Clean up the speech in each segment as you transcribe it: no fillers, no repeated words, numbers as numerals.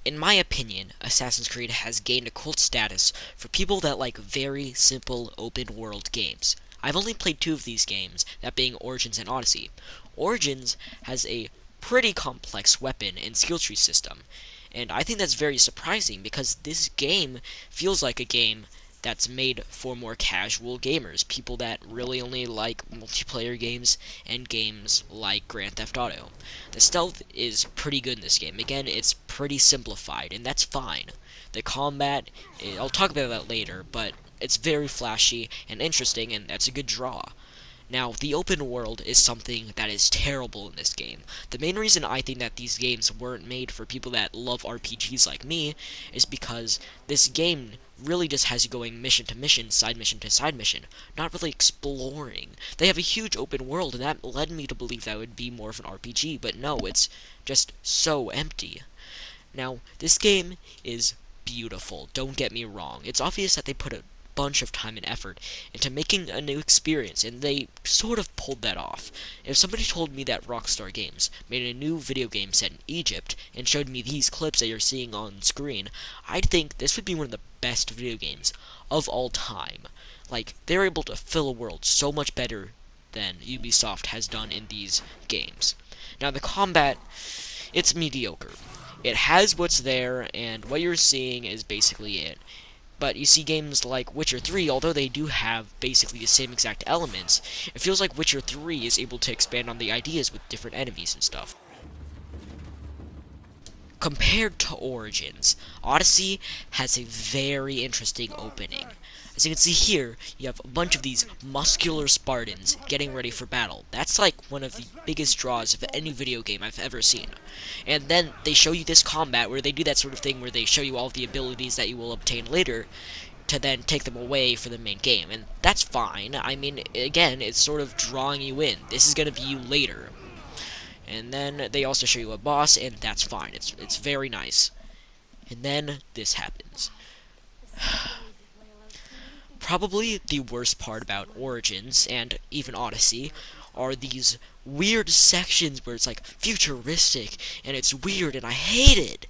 in my opinion, Assassin's Creed has gained a cult status for people that like very simple open world games. I've only played two of these games, that being Origins and Odyssey. Origins has a pretty complex weapon and skill tree system, and I think that's very surprising because this game feels like a game that's made for more casual gamers, people that really only like multiplayer games and games like Grand Theft Auto. The stealth is pretty good in this game. Again, it's pretty simplified, and that's fine. The combat, I'll talk about that later, but it's very flashy and interesting, and that's a good draw. Now, the open world is something that is terrible in this game. The main reason I think that these games weren't made for people that love RPGs like me is because this game really just has you going mission to mission, side mission to side mission, not really exploring. They have a huge open world, and that led me to believe that would be more of an RPG, but no, it's just so empty. Now, this game is beautiful, don't get me wrong. It's obvious that they put a bunch of time and effort into making a new experience, and they sort of pulled that off. If somebody told me that Rockstar Games made a new video game set in Egypt and showed me these clips that you're seeing on screen, I'd think this would be one of the best video games of all time. Like, they're able to fill a world so much better than Ubisoft has done in these games. Now, the combat, it's mediocre. It has what's there, and what you're seeing is basically it. But you see games like Witcher 3, although they do have basically the same exact elements, it feels like Witcher 3 is able to expand on the ideas with different enemies and stuff. Compared to Origins, Odyssey has a very interesting opening. As you can see here, you have a bunch of these muscular Spartans getting ready for battle. That's like one of the biggest draws of any video game I've ever seen. And then they show you this combat where they do that sort of thing where they show you all of the abilities that you will obtain later to then take them away for the main game. And that's fine. I mean, again, it's sort of drawing you in. This is going to be you later. And then they also show you a boss, and that's fine. It's very nice. And then this happens. Probably the worst part about Origins, and even Odyssey, are these weird sections where it's like futuristic, and it's weird, and I hate it!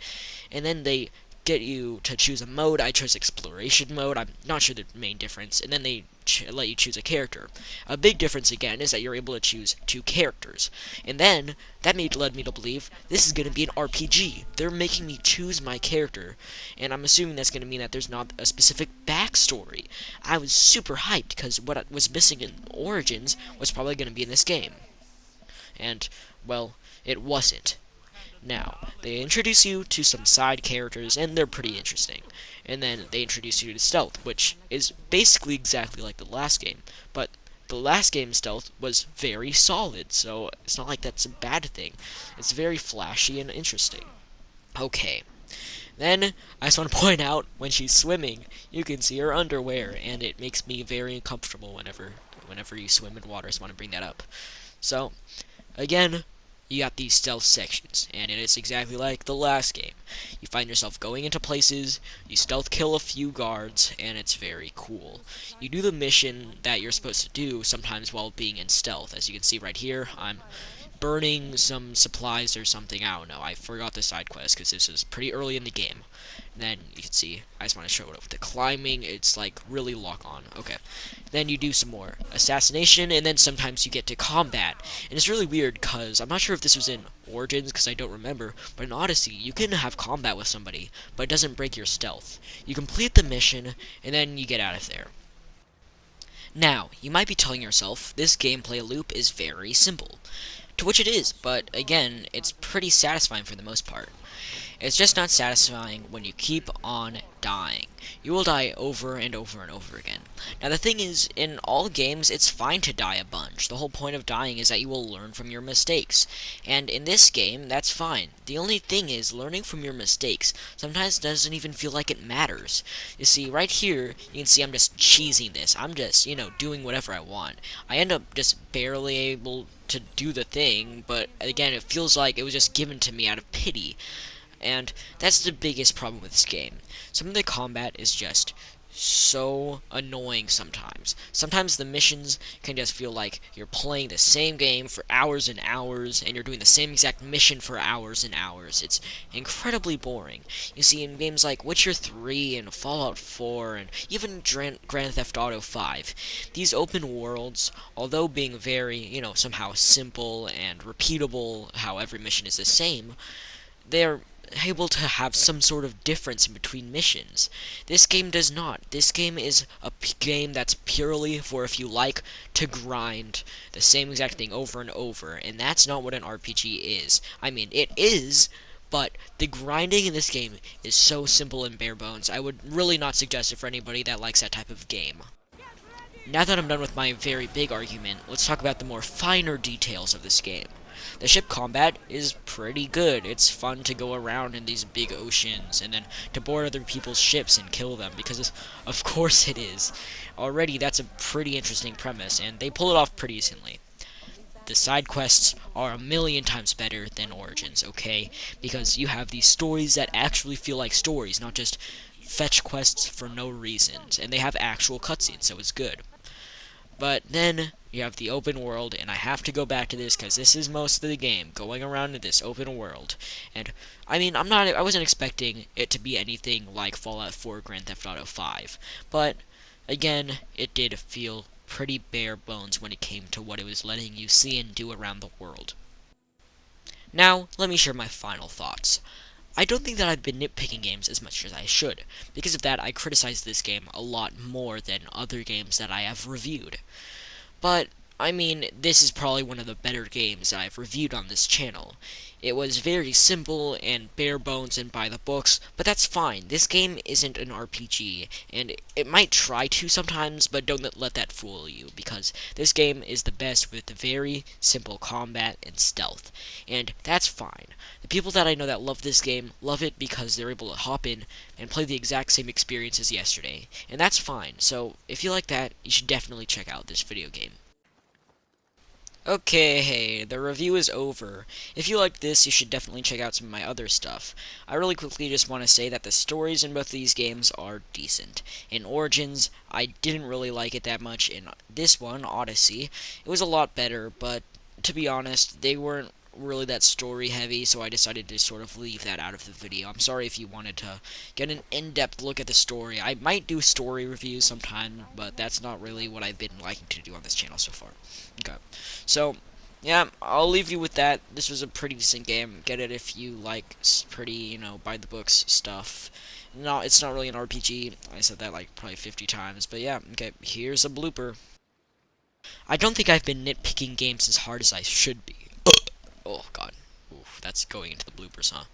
And then they get you to choose a mode. I chose exploration mode. I'm not sure the main difference. And then they let you choose a character. A big difference again is that you're able to choose two characters. And then that led me to believe this is going to be an RPG. They're making me choose my character, and I'm assuming that's going to mean that there's not a specific backstory. I was super hyped because what was missing in Origins was probably going to be in this game. And, well, it wasn't. Now, they introduce you to some side characters, and they're pretty interesting. And then they introduce you to stealth, which is basically exactly like the last game. But the last game's stealth was very solid, so it's not like that's a bad thing. It's very flashy and interesting. Okay. Then, I just want to point out, when she's swimming, you can see her underwear, and it makes me very uncomfortable whenever you swim in water. I just want to bring that up. So, again, you got these stealth sections, and it is exactly like the last game. You find yourself going into places, you stealth kill a few guards, and it's very cool. You do the mission that you're supposed to do sometimes while being in stealth. As you can see right here, I'm burning some supplies or something. I don't know. I forgot the side quest because this is pretty early in the game. And then you can see, I just want to show it with the climbing. It's like really lock on. Okay. Then you do some more assassination, and then sometimes you get to combat. And it's really weird because I'm not sure if this was in Origins because I don't remember, but in Odyssey you can have combat with somebody, but it doesn't break your stealth. You complete the mission, and then you get out of there. Now, you might be telling yourself, this gameplay loop is very simple. To which it is, but again, it's pretty satisfying for the most part. It's just not satisfying when you keep on dying. You will die over and over and over again. Now the thing is, in all games, it's fine to die a bunch. The whole point of dying is that you will learn from your mistakes. And in this game, that's fine. The only thing is, learning from your mistakes sometimes doesn't even feel like it matters. You see, right here, you can see I'm just cheesing this. I'm just, doing whatever I want. I end up just barely able to do the thing, but again, it feels like it was just given to me out of pity. And that's the biggest problem with this game. Some of the combat is just so annoying sometimes. Sometimes the missions can just feel like you're playing the same game for hours and hours, and you're doing the same exact mission for hours and hours. It's incredibly boring. You see, in games like Witcher 3 and Fallout 4 and even Grand Theft Auto 5, these open worlds, although being very, somehow simple and repeatable, how every mission is the same, they're able to have some sort of difference in between missions. This game does not. This game is a game that's purely for if you like to grind the same exact thing over and over, and that's not what an RPG is. I mean, it is, but the grinding in this game is so simple and bare bones. I would really not suggest it for anybody that likes that type of game. Now that I'm done with my very big argument, let's talk about the more finer details of this game. The ship combat is pretty good. It's fun to go around in these big oceans and then to board other people's ships and kill them, because of course it is. Already that's a pretty interesting premise, and they pull it off pretty decently. The side quests are a million times better than Origins, okay? Because you have these stories that actually feel like stories, not just fetch quests for no reasons, and they have actual cutscenes, so it's good. But then you have the open world, and I have to go back to this because this is most of the game, going around in this open world. And I mean, I wasn't expecting it to be anything like Fallout 4 or Grand Theft Auto 5, but again, it did feel pretty bare bones when it came to what it was letting you see and do around the world. Now, let me share my final thoughts. I don't think that I've been nitpicking games as much as I should. Because of that, I criticize this game a lot more than other games that I have reviewed. But, I mean, this is probably one of the better games I've reviewed on this channel. It was very simple and bare bones and by the books, but that's fine. This game isn't an RPG, and it might try to sometimes, but don't let that fool you, because this game is the best with very simple combat and stealth, and that's fine. The people that I know that love this game love it because they're able to hop in and play the exact same experience as yesterday, and that's fine. So, if you like that, you should definitely check out this video game. Okay, hey, the review is over. If you liked this, you should definitely check out some of my other stuff. I really quickly just want to say that the stories in both of these games are decent. In Origins, I didn't really like it that much. In this one, Odyssey, it was a lot better, but to be honest, they weren't really that story heavy, so I decided to sort of leave that out of the video. I'm sorry if you wanted to get an in-depth look at the story. I might do story reviews sometime, but that's not really what I've been liking to do on this channel so far. Okay, so yeah, I'll leave you with that. This was a pretty decent game. Get it if you like pretty, by the books stuff. No, it's not really an RPG. I said that like probably 50 times, but yeah, okay, here's a blooper. I don't think I've been nitpicking games as hard as I should be. Oh god. Oof, that's going into the bloopers, huh?